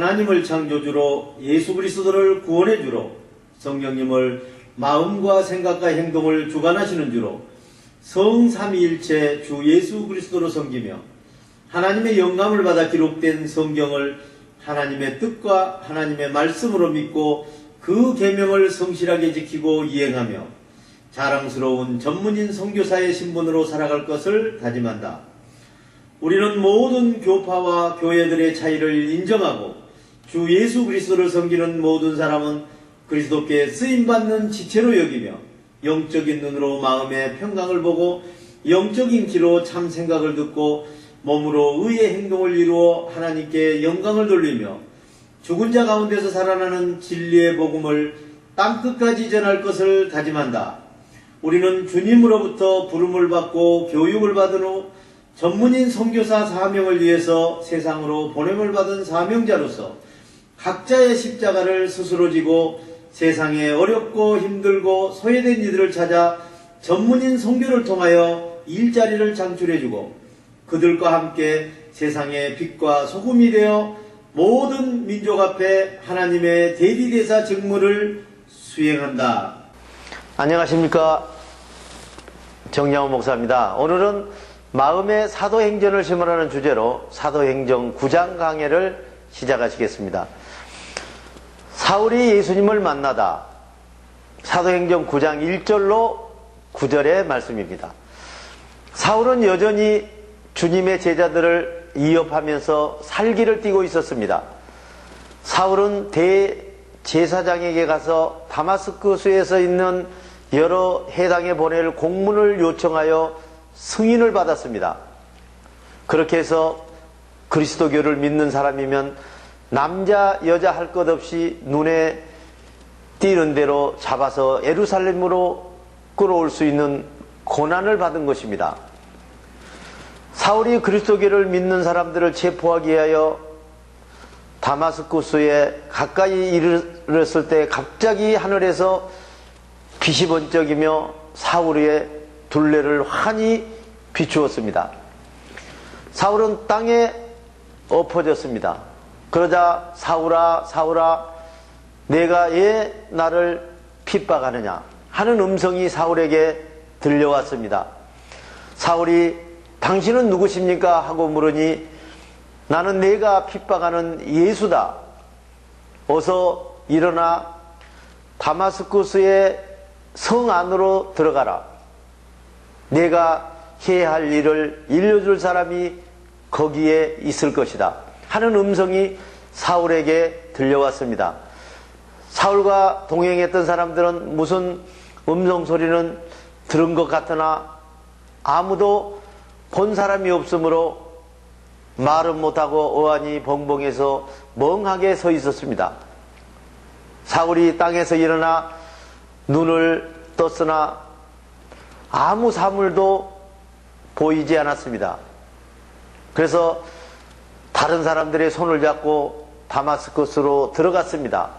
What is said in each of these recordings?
하나님을 창조주로 예수 그리스도를 구원해주로 성령님을 마음과 생각과 행동을 주관하시는 주로 성삼위일체 주 예수 그리스도로 섬기며 하나님의 영감을 받아 기록된 성경을 하나님의 뜻과 하나님의 말씀으로 믿고 그 계명을 성실하게 지키고 이행하며 자랑스러운 전문인 선교사의 신분으로 살아갈 것을 다짐한다. 우리는 모든 교파와 교회들의 차이를 인정하고 주 예수 그리스도를 섬기는 모든 사람은 그리스도께 쓰임받는 지체로 여기며 영적인 눈으로 마음의 평강을 보고 영적인 귀로 참 생각을 듣고 몸으로 의의 행동을 이루어 하나님께 영광을 돌리며 죽은 자 가운데서 살아나는 진리의 복음을 땅끝까지 전할 것을 다짐한다. 우리는 주님으로부터 부름을 받고 교육을 받은 후 전문인 선교사 사명을 위해서 세상으로 보냄을 받은 사명자로서 각자의 십자가를 스스로 지고 세상에 어렵고 힘들고 소외된 이들을 찾아 전문인 선교를 통하여 일자리를 창출해주고 그들과 함께 세상의 빛과 소금이 되어 모든 민족 앞에 하나님의 대리대사 직무를 수행한다. 안녕하십니까, 정양호 목사입니다. 오늘은 마음의 사도행전을 심으라는 주제로 사도행전 9장 강해를 시작하시겠습니다. 사울이 예수님을 만나다. 사도행전 9장 1절로 9절의 말씀입니다. 사울은 여전히 주님의 제자들을 위협하면서 살기를 띠고 있었습니다. 사울은 대제사장에게 가서 다마스쿠스에서 있는 여러 해당에 보낼 공문을 요청하여 승인을 받았습니다. 그렇게 해서 그리스도교를 믿는 사람이면 남자 여자 할 것 없이 눈에 띄는 대로 잡아서 예루살렘으로 끌어올 수 있는 고난을 받은 것입니다. 사울이 그리스도교를 믿는 사람들을 체포하기 위하여 다마스쿠스에 가까이 이르렀을 때 갑자기 하늘에서 빛이 번쩍이며 사울의 둘레를 환히 비추었습니다. 사울은 땅에 엎어졌습니다. 그러자 사울아 사울아 내가 왜 나를 핍박하느냐 하는 음성이 사울에게 들려왔습니다. 사울이 당신은 누구십니까? 하고 물으니 나는 내가 핍박하는 예수다. 어서 일어나 다마스쿠스의 성 안으로 들어가라. 내가 해야 할 일을 일러줄 사람이 거기에 있을 것이다. 하는 음성이 사울에게 들려왔습니다. 사울과 동행했던 사람들은 무슨 음성 소리는 들은 것 같으나 아무도 본 사람이 없으므로 말은 못하고 어안이 벙벙해서 멍하게 서 있었습니다. 사울이 땅에서 일어나 눈을 떴으나 아무 사물도 보이지 않았습니다. 그래서 다른 사람들의 손을 잡고 다마스커스로 들어갔습니다.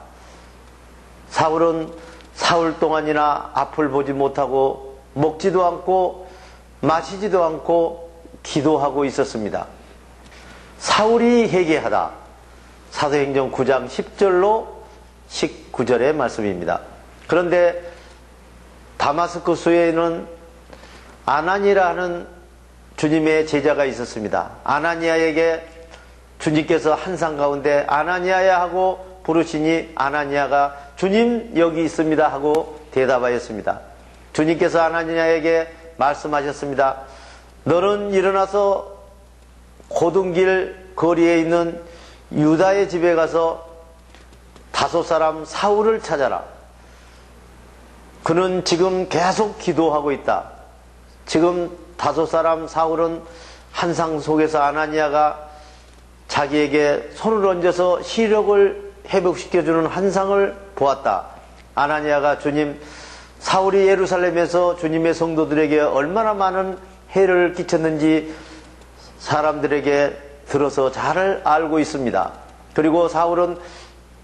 사울은 사흘 동안이나 앞을 보지 못하고 먹지도 않고 마시지도 않고 기도하고 있었습니다. 사울이 회개하다. 사도행전 9장 10절로 19절의 말씀입니다. 그런데 다마스쿠스에는 아나니라 하는 주님의 제자가 있었습니다. 아나니아에게 주님께서 한상 가운데 아나니아야 하고 부르시니 아나니아가 주님 여기 있습니다 하고 대답하였습니다. 주님께서 아나니아에게 말씀하셨습니다. 너는 일어나서 고등길 거리에 있는 유다의 집에 가서 다소 사람 사울을 찾아라. 그는 지금 계속 기도하고 있다. 지금 다소 사람 사울은 한상 속에서 아나니아가 자기에게 손을 얹어서 시력을 회복시켜주는 환상을 보았다. 아나니아가 주님, 사울이 예루살렘에서 주님의 성도들에게 얼마나 많은 해를 끼쳤는지 사람들에게 들어서 잘 알고 있습니다. 그리고 사울은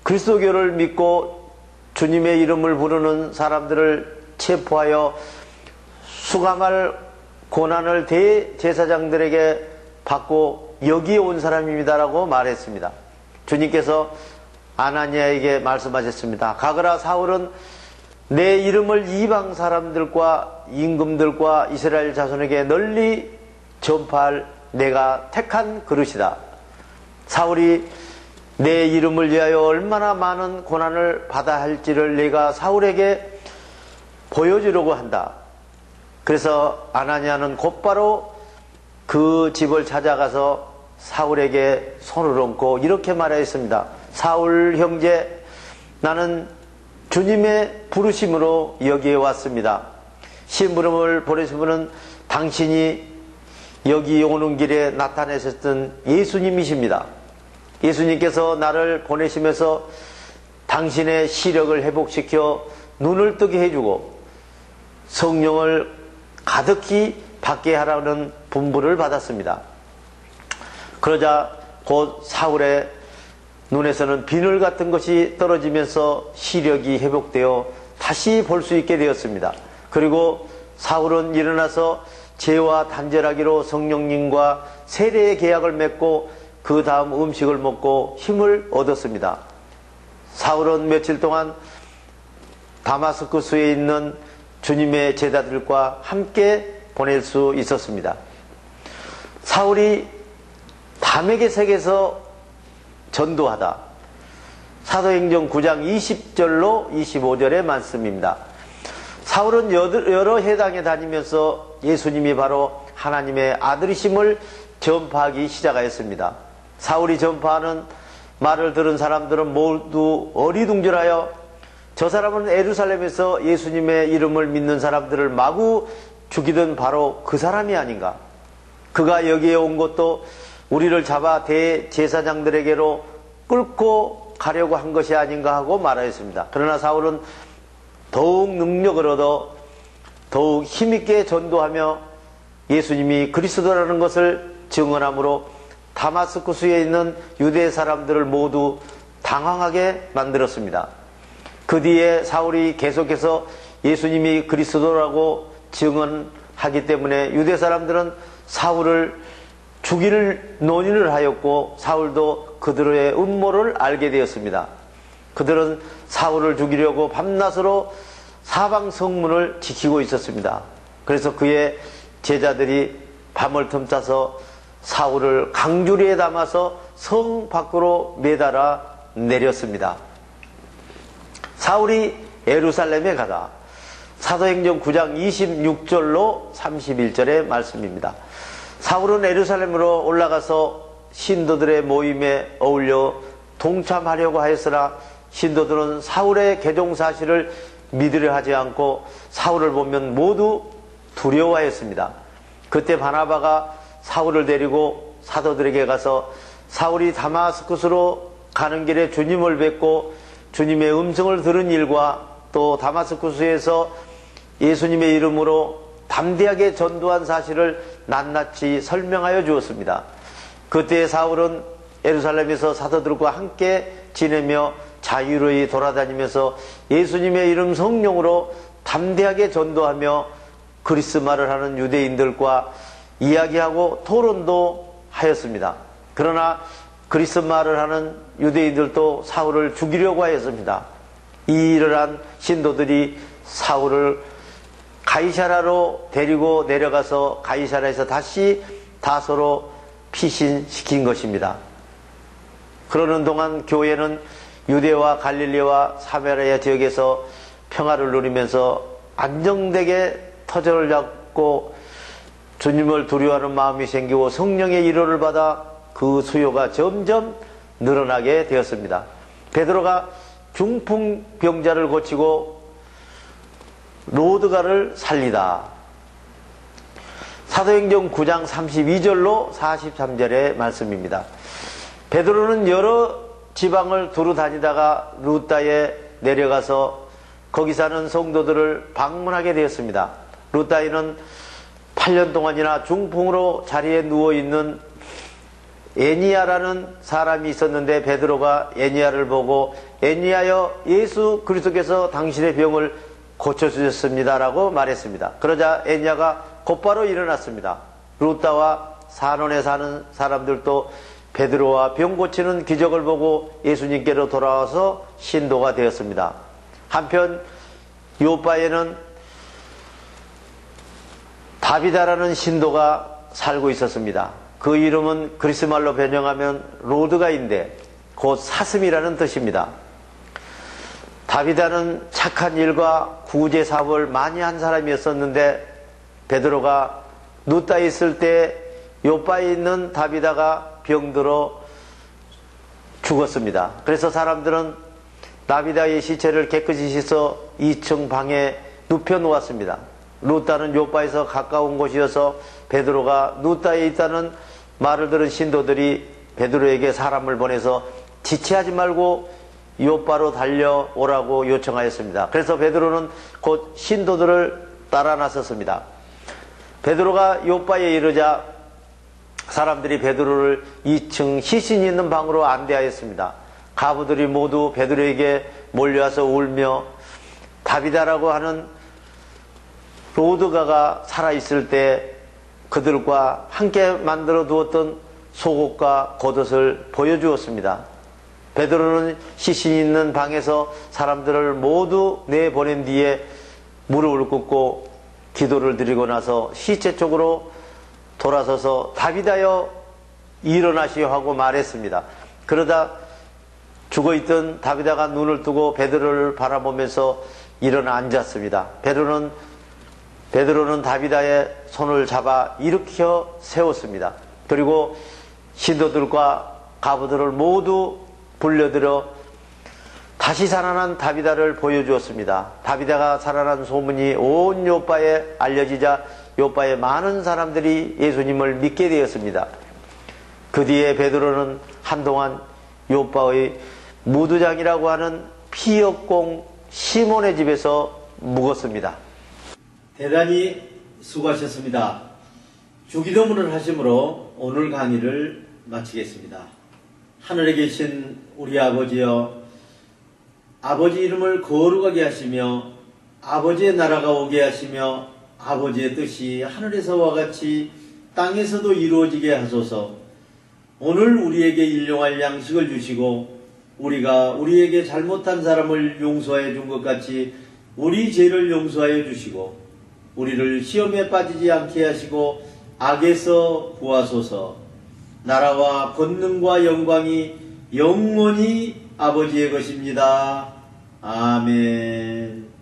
그리스도교를 믿고 주님의 이름을 부르는 사람들을 체포하여 수감할 고난을 대제사장들에게 받고 여기에 온 사람입니다라고 말했습니다. 주님께서 아나니아에게 말씀하셨습니다. 가거라, 사울은 내 이름을 이방 사람들과 임금들과 이스라엘 자손에게 널리 전파할 내가 택한 그릇이다. 사울이 내 이름을 위하여 얼마나 많은 고난을 받아야 할지를 내가 사울에게 보여주려고 한다. 그래서 아나니아는 곧바로 그 집을 찾아가서 사울에게 손을 얹고 이렇게 말하였습니다. 사울 형제, 나는 주님의 부르심으로 여기에 왔습니다. 심부름을 보내신 분은 당신이 여기 오는 길에 나타내셨던 예수님이십니다. 예수님께서 나를 보내시면서 당신의 시력을 회복시켜 눈을 뜨게 해주고 성령을 가득히 받게 하라는 분부를 받았습니다. 그러자 곧 사울의 눈에서는 비늘 같은 것이 떨어지면서 시력이 회복되어 다시 볼 수 있게 되었습니다. 그리고 사울은 일어나서 죄와 단절하기로 성령님과 세례의 계약을 맺고 그 다음 음식을 먹고 힘을 얻었습니다. 사울은 며칠 동안 다마스쿠스에 있는 주님의 제자들과 함께 보낼 수 있었습니다. 사울이 다메섹에서 전도하다. 사도행전 9장 20절로 25절의 말씀입니다. 사울은 여러 해당에 다니면서 예수님이 바로 하나님의 아들이심을 전파하기 시작하였습니다. 사울이 전파하는 말을 들은 사람들은 모두 어리둥절하여 저 사람은 예루살렘에서 예수님의 이름을 믿는 사람들을 마구 죽이던 바로 그 사람이 아닌가. 그가 여기에 온 것도 우리를 잡아 대제사장들에게로 끌고 가려고 한 것이 아닌가 하고 말하였습니다. 그러나 사울은 더욱 능력을 얻어 더욱 힘있게 전도하며 예수님이 그리스도라는 것을 증언함으로 다마스쿠스에 있는 유대 사람들을 모두 당황하게 만들었습니다. 그 뒤에 사울이 계속해서 예수님이 그리스도라고 증언하기 때문에 유대 사람들은 사울을 죽일 논의를 하였고 사울도 그들의 음모를 알게 되었습니다. 그들은 사울을 죽이려고 밤낮으로 사방 성문을 지키고 있었습니다. 그래서 그의 제자들이 밤을 틈타서 사울을 강주리에 담아서 성 밖으로 매달아 내렸습니다. 사울이 예루살렘에 가다. 사도행전 9장 26절로 31절의 말씀입니다. 사울은 예루살렘으로 올라가서 신도들의 모임에 어울려 동참하려고 하였으나 신도들은 사울의 개종 사실을 믿으려 하지 않고 사울을 보면 모두 두려워하였습니다. 그때 바나바가 사울을 데리고 사도들에게 가서 사울이 다마스쿠스로 가는 길에 주님을 뵙고 주님의 음성을 들은 일과 또 다마스쿠스에서 예수님의 이름으로 담대하게 전도한 사실을 낱낱이 설명하여 주었습니다. 그때 사울은 예루살렘에서 사도들과 함께 지내며 자유로이 돌아다니면서 예수님의 이름 성령으로 담대하게 전도하며 그리스말을 하는 유대인들과 이야기하고 토론도 하였습니다. 그러나 그리스말을 하는 유대인들도 사울을 죽이려고 하였습니다. 이 일을 한 신도들이 사울을 가이사라로 데리고 내려가서 가이사라에서 다시 다소로 피신시킨 것입니다. 그러는 동안 교회는 유대와 갈릴리와 사마리아 지역에서 평화를 누리면서 안정되게 터전을 잡고 주님을 두려워하는 마음이 생기고 성령의 위로를 받아 그 수요가 점점 늘어나게 되었습니다. 베드로가 중풍병자를 고치고 로드가를 살리다. 사도행전 9장 32절로 43절의 말씀입니다. 베드로는 여러 지방을 두루 다니다가 루따에 내려가서 거기 사는 성도들을 방문하게 되었습니다. 루따에는 8년 동안이나 중풍으로 자리에 누워있는 애니야라는 사람이 있었는데 베드로가 애니야를 보고 애니야여 예수 그리스도께서 당신의 병을 고쳐주셨습니다 라고 말했습니다. 그러자 애니야가 곧바로 일어났습니다. 루따와 산원에 사는 사람들도 베드로와 병 고치는 기적을 보고 예수님께로 돌아와서 신도가 되었습니다. 한편 요바에는 다비다라는 신도가 살고 있었습니다. 그 이름은 그리스말로 변형하면 로드가인데 곧 사슴이라는 뜻입니다. 다비다는 착한 일과 구제 사업을 많이 한 사람이었었는데 베드로가 눕다 있을 때 요바에 있는 다비다가 병들어 죽었습니다. 그래서 사람들은 다비다의 시체를 깨끗이 씻어 2층 방에 눕혀 놓았습니다. 루다는 요바에서 가까운 곳이어서 베드로가 루다에 있다는 말을 들은 신도들이 베드로에게 사람을 보내서 지체하지 말고 요바로 달려오라고 요청하였습니다. 그래서 베드로는 곧 신도들을 따라 나섰습니다. 베드로가 요바에 이르자 사람들이 베드로를 2층 시신이 있는 방으로 안대하였습니다. 가부들이 모두 베드로에게 몰려와서 울며 다비다라고 하는 로드가가 살아있을 때 그들과 함께 만들어 두었던 속옷과 겉옷을 보여주었습니다. 베드로는 시신이 있는 방에서 사람들을 모두 내보낸 뒤에 무릎을 꿇고 기도를 드리고 나서 시체 쪽으로 돌아서서 다비다여 일어나시오 하고 말했습니다. 그러다 죽어있던 다비다가 눈을 뜨고 베드로를 바라보면서 일어나 앉았습니다. 베드로는 다비다의 손을 잡아 일으켜 세웠습니다. 그리고 신도들과 가부들을 모두 불려들어 다시 살아난 다비다를 보여주었습니다. 다비다가 살아난 소문이 온 요바에 알려지자 요바에 많은 사람들이 예수님을 믿게 되었습니다. 그 뒤에 베드로는 한동안 요바의 무두장이라고 하는 피역공 시몬의 집에서 묵었습니다. 대단히 수고하셨습니다. 주기도문을 하심으로 오늘 강의를 마치겠습니다. 하늘에 계신 우리 아버지여, 아버지 이름을 거룩하게 하시며 아버지의 나라가 오게 하시며 아버지의 뜻이 하늘에서와 같이 땅에서도 이루어지게 하소서. 오늘 우리에게 일용할 양식을 주시고 우리가 우리에게 잘못한 사람을 용서해 준 것 같이 우리 죄를 용서하여 주시고 우리를 시험에 빠지지 않게 하시고 악에서 구하소서. 나라와 권능과 영광이 영원히 아버지의 것입니다. 아멘.